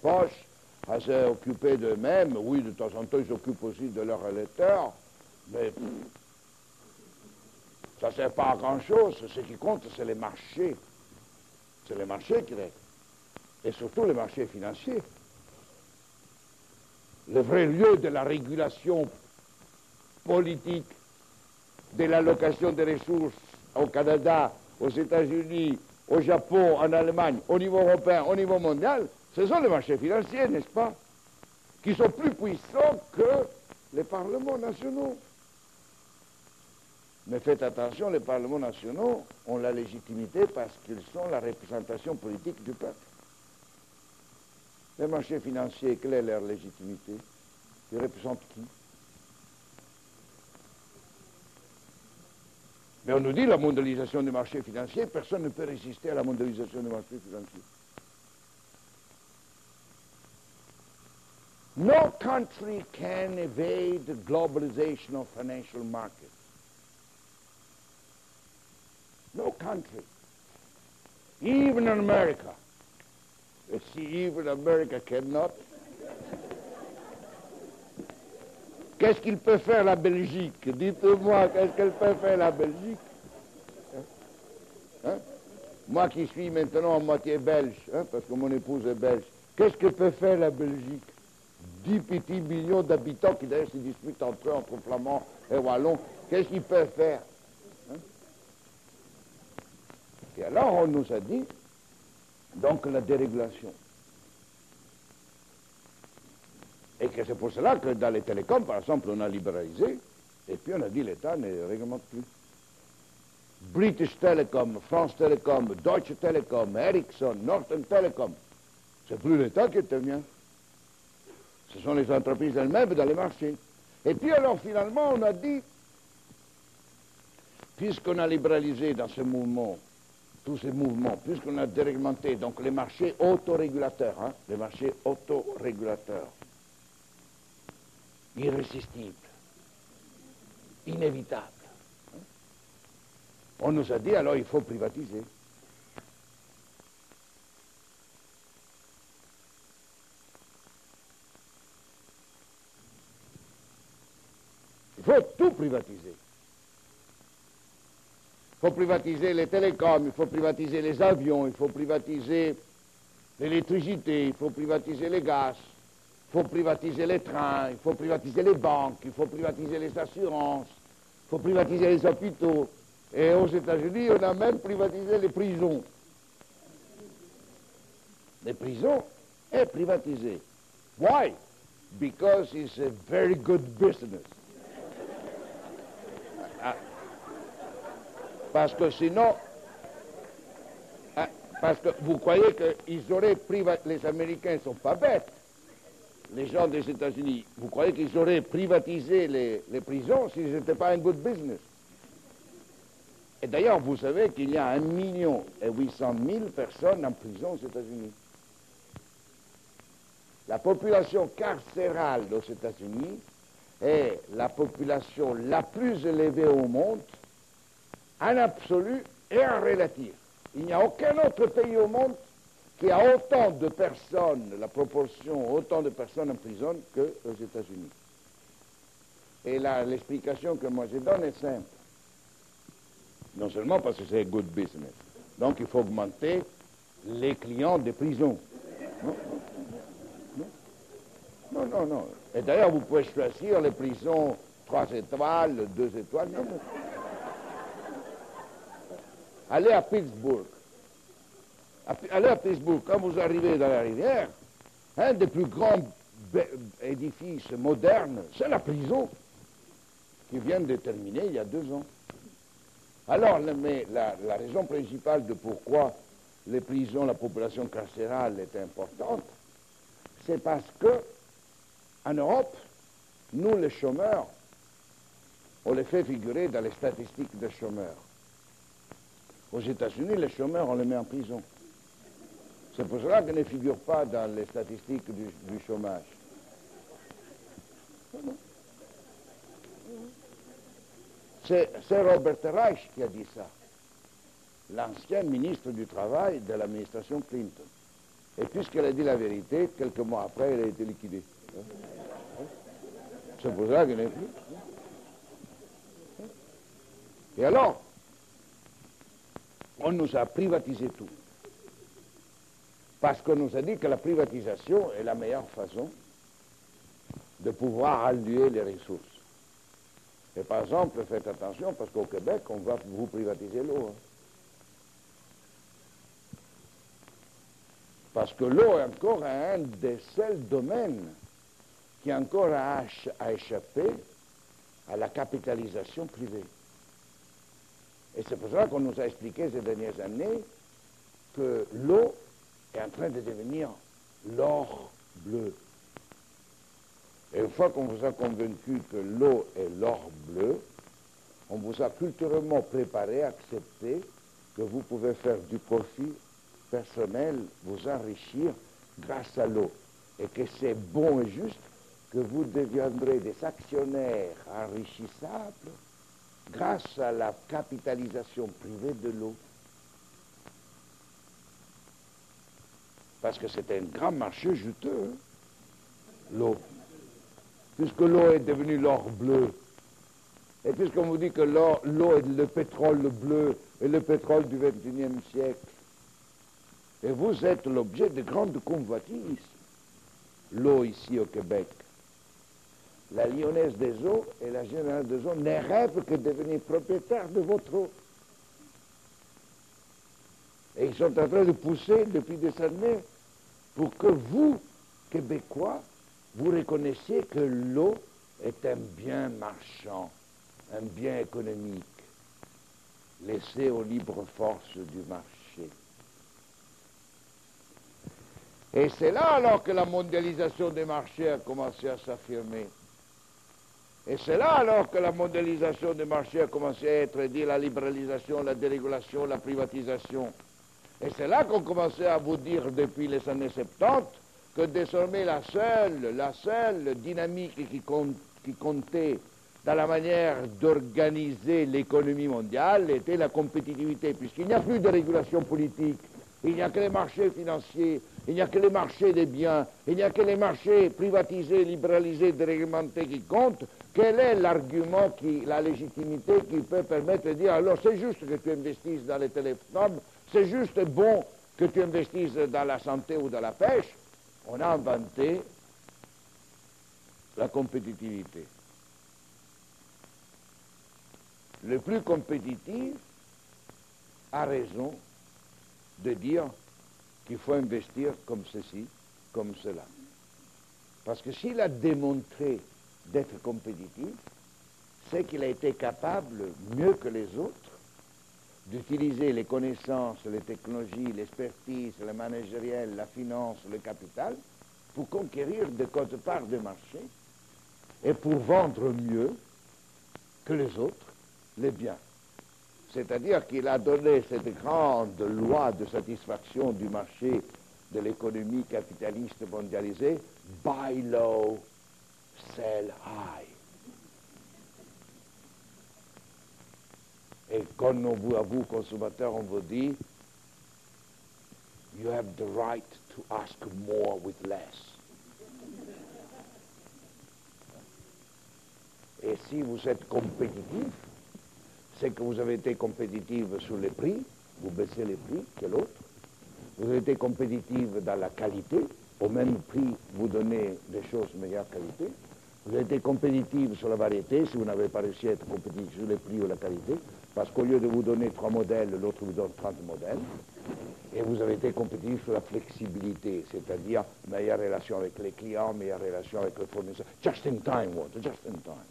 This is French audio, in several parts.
poche, à s'occuper d'eux-mêmes. Oui, de temps en temps, ils s'occupent aussi de leurs électeurs, mais ça ne sert pas à grand-chose. Ce qui compte, c'est les marchés. C'est les marchés qui règlent. Et surtout les marchés financiers. Le vrai lieu de la régulation politique, de l'allocation des ressources au Canada, aux États-Unis, au Japon, en Allemagne, au niveau européen, au niveau mondial, ce sont les marchés financiers, n'est-ce pas, qui sont plus puissants que les parlements nationaux. Mais faites attention, les parlements nationaux ont la légitimité parce qu'ils sont la représentation politique du peuple. Les marchés financiers, quelle est leur légitimité? Ils représentent qui? Mais on nous dit la mondialisation des marchés financiers, personne ne peut résister à la mondialisation des marchés financiers. No country can evade the globalization of financial markets. No country. Even in America. You see, even America cannot. Qu'est-ce qu'il peut faire la Belgique? Dites-moi, qu'est-ce qu'elle peut faire la Belgique? Hein? Moi qui suis maintenant à moitié belge, parce que mon épouse est belge, qu'est-ce que peut faire la Belgique? 10 petits millions d'habitants qui d'ailleurs se disputent entre eux, entre Flamands et Wallons, qu'est-ce qu'ils peuvent faire? Et alors on nous a dit, donc la dérégulation. Et que c'est pour cela que dans les télécoms, par exemple, on a libéralisé, et puis on a dit l'État ne réglemente plus. British Telecom, France Telecom, Deutsche Telekom, Ericsson, Northern Telecom, c'est plus l'État qui intervient. Ce sont les entreprises elles-mêmes dans les marchés. Et puis alors finalement on a dit, puisqu'on a libéralisé dans ce mouvement, tous ces mouvements, puisqu'on a déréglementé, donc les marchés autorégulateurs, les marchés autorégulateurs, irrésistibles, inévitables, on nous a dit alors il faut privatiser. Il faut tout privatiser. Il faut privatiser les télécoms, il faut privatiser les avions, il faut privatiser l'électricité, il faut privatiser les gaz, il faut privatiser les trains, il faut privatiser les banques, il faut privatiser les assurances, il faut privatiser les hôpitaux. Et aux États-Unis, on a même privatisé les prisons. Les prisons est privatisées. Why? Because it's a very good business. Parce que sinon, parce que vous croyez qu'ils auraient privatisé, les Américains ne sont pas bêtes, les gens des États-Unis, vous croyez qu'ils auraient privatisé les prisons s'ils n'étaient pas un good business? Et d'ailleurs, vous savez qu'il y a 1,8 million personnes en prison aux États-Unis. La population carcérale aux États-Unis est la population la plus élevée au monde, en absolu et en relatif. Il n'y a aucun autre pays au monde qui a autant de personnes, la proportion, autant de personnes en prison qu'aux États-Unis. Et l'explication que moi je donne est simple. Non seulement parce que c'est good business. Donc il faut augmenter les clients des prisons. Non. Et d'ailleurs, vous pouvez choisir les prisons 3 étoiles, 2 étoiles. Non. Allez à Pittsburgh. Allez à Pittsburgh, quand vous arrivez dans la rivière, un des plus grands édifices modernes, c'est la prison qui vient de terminer il y a 2 ans. Alors, mais la raison principale de pourquoi les prisons, la population carcérale est importante, c'est parce que, en Europe, nous les chômeurs, on les fait figurer dans les statistiques des chômeurs. Aux États-Unis, les chômeurs, on les met en prison. C'est pour cela qu'ils ne figurent pas dans les statistiques du chômage. C'est Robert Reich qui a dit ça, l'ancien ministre du Travail de l'administration Clinton. Et puisqu'elle a dit la vérité, quelques mois après, elle a été liquidée. C'est pour ça qu'elle n'est plus. Et alors, on nous a privatisé tout. Parce qu'on nous a dit que la privatisation est la meilleure façon de pouvoir allouer les ressources. Et par exemple, faites attention, parce qu'au Québec, on va vous privatiser l'eau. Parce que l'eau est encore un des seuls domaines qui encore a échappé à la capitalisation privée. Et c'est pour ça qu'on nous a expliqué ces dernières années que l'eau est en train de devenir l'or bleu. Et une fois qu'on vous a convaincu que l'eau est l'or bleu, on vous a culturellement préparé à accepter que vous pouvez faire du profit personnel, vous enrichir grâce à l'eau. Et que c'est bon et juste que vous deviendrez des actionnaires enrichissables grâce à la capitalisation privée de l'eau. Parce que c'est un grand marché juteux, l'eau. Puisque l'eau est devenue l'or bleu, et puisqu'on vous dit que l'eau est le pétrole bleu et le pétrole du XXIe siècle, et vous êtes l'objet de grandes convoitises, l'eau ici au Québec. La Lyonnaise des eaux et la Générale des eaux ne rêvent que de devenir propriétaires de votre eau. Et ils sont en train de pousser depuis des années pour que vous, Québécois, vous reconnaissiez que l'eau est un bien marchand, un bien économique, laissé aux libres forces du marché. Et c'est là alors que la mondialisation des marchés a commencé à s'affirmer. Et c'est là alors que la mondialisation des marchés a commencé à être dit la libéralisation, la dérégulation, la privatisation. Et c'est là qu'on commençait à vous dire depuis les années 70 que désormais la seule dynamique qui comptait dans la manière d'organiser l'économie mondiale était la compétitivité, puisqu'il n'y a plus de régulation politique, il n'y a que les marchés financiers, il n'y a que les marchés des biens, il n'y a que les marchés privatisés, libéralisés, déréglementés qui comptent. Quel est l'argument, la légitimité qui peut permettre de dire alors c'est juste que tu investisses dans les téléphones, c'est juste bon que tu investisses dans la santé ou dans la pêche? On a inventé la compétitivité. Le plus compétitif a raison de dire qu'il faut investir comme ceci, comme cela. Parce que s'il a démontré d'être compétitif, c'est qu'il a été capable, mieux que les autres, d'utiliser les connaissances, les technologies, l'expertise, le managériel, la finance, le capital, pour conquérir des quotes-parts de marché et pour vendre mieux que les autres les biens. C'est-à-dire qu'il a donné cette grande loi de satisfaction du marché de l'économie capitaliste mondialisée, buy low, sell high. Et quand à vous, consommateurs, on vous dit, you have the right to ask more with less. Et si vous êtes compétitif, c'est que vous avez été compétitif sur les prix, vous baissez les prix que l'autre. Vous avez été compétitif dans la qualité, au même prix, vous donnez des choses de meilleure qualité. Vous avez été compétitif sur la variété, si vous n'avez pas réussi à être compétitif sur les prix ou la qualité, parce qu'au lieu de vous donner 3 modèles, l'autre vous donne 30 modèles. Et vous avez été compétitif sur la flexibilité, c'est-à-dire meilleure relation avec les clients, meilleure relation avec les fournisseurs. Just in time, Walter, just in time.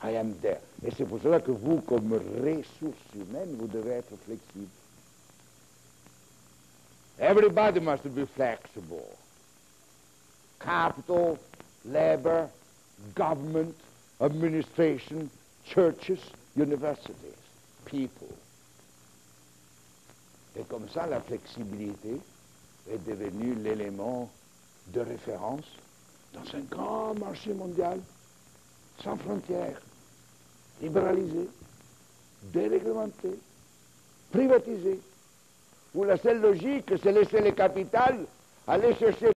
I am there. Et c'est pour cela que vous, comme ressources humaines, vous devez être flexible. Everybody must be flexible. Capital, labor, government, administration, churches, universities, people. Et comme ça, la flexibilité est devenue l'élément de référence dans un grand marché mondial, sans frontières, libéralisé, déréglementé, privatisé. où la seule logique, c'est laisser les capitales aller chercher